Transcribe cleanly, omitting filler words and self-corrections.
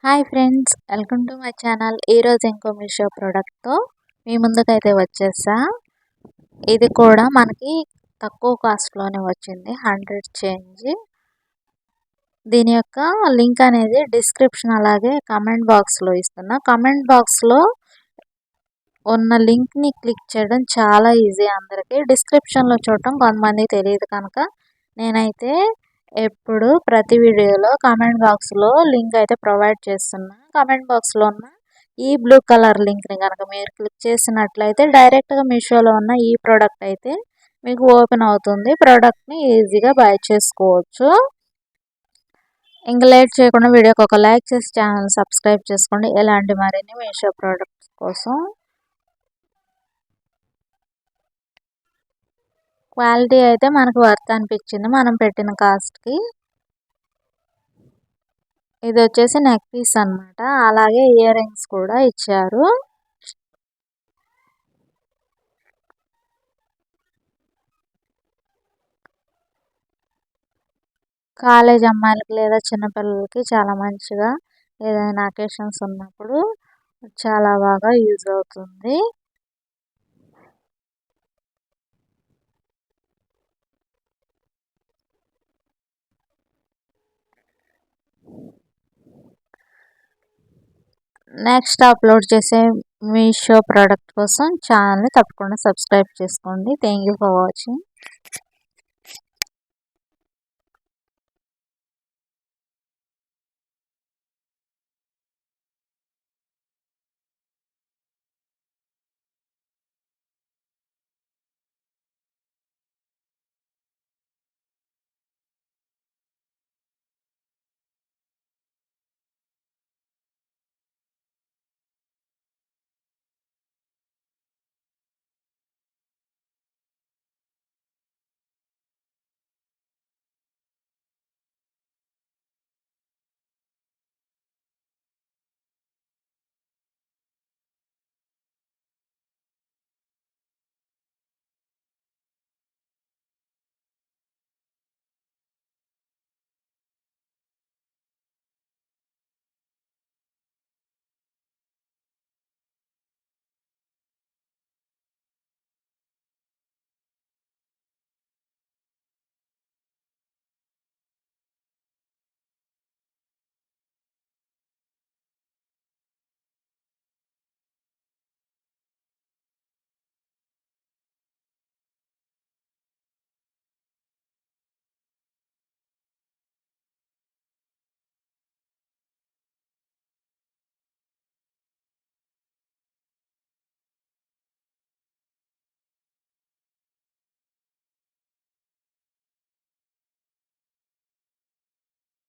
Hi friends, welcome to my channel. ఈరోజు ఇంకో మీషో ప్రోడక్ట్తో మీ ముందుకైతే వచ్చేసా. ఇది కూడా మనకి తక్కువ కాస్ట్లోనే వచ్చింది, 100 చేంజ్. దీని యొక్క లింక్ అనేది డిస్క్రిప్షన్ అలాగే కమెంట్ బాక్స్లో ఇస్తున్నా. కమెంట్ బాక్స్లో ఉన్న లింక్ని క్లిక్ చేయడం చాలా ఈజీ అందరికీ. డిస్క్రిప్షన్లో చూడటం కొంతమంది తెలియదు కనుక నేనైతే ఎప్పుడు ప్రతి వీడియోలో కామెంట్ బాక్స్లో లింక్ అయితే ప్రొవైడ్ చేస్తున్నా. కామెంట్ బాక్స్లో ఉన్న ఈ బ్లూ కలర్ లింక్ని కనుక మీరు క్లిక్ చేసినట్లయితే డైరెక్ట్గా మీషోలో ఉన్న ఈ ప్రోడక్ట్ అయితే మీకు ఓపెన్ అవుతుంది. ప్రోడక్ట్ని ఈజీగా బై చేసుకోవచ్చు. ఇంకా లేట్ చేయకుండా వీడియోకి ఒక లైక్ చేసి ఛానల్ సబ్స్క్రైబ్ చేసుకోండి. ఇలాంటి మరిన్ని మీషో ప్రోడక్ట్స్ కోసం. క్వాలిటీ అయితే మనకు వర్త్ అనిపించింది మనం పెట్టిన కాస్ట్కి. ఇది వచ్చేసి నెక్ పీస్ అన్నమాట. అలాగే ఇయర్ రింగ్స్ కూడా ఇచ్చారు. కాలేజ్ అమ్మాయిలకి లేదా చిన్నపిల్లలకి చాలా మంచిగా ఏదైనా అకేషన్స్ ఉన్నప్పుడు చాలా బాగా యూజ్ అవుతుంది. నెక్స్ట్ అప్లోడ్ చేసే మీషో ప్రోడక్ట్ కోసం ఛానల్ని తప్పకుండా సబ్స్క్రైబ్ చేసుకోండి. Thank you for watching.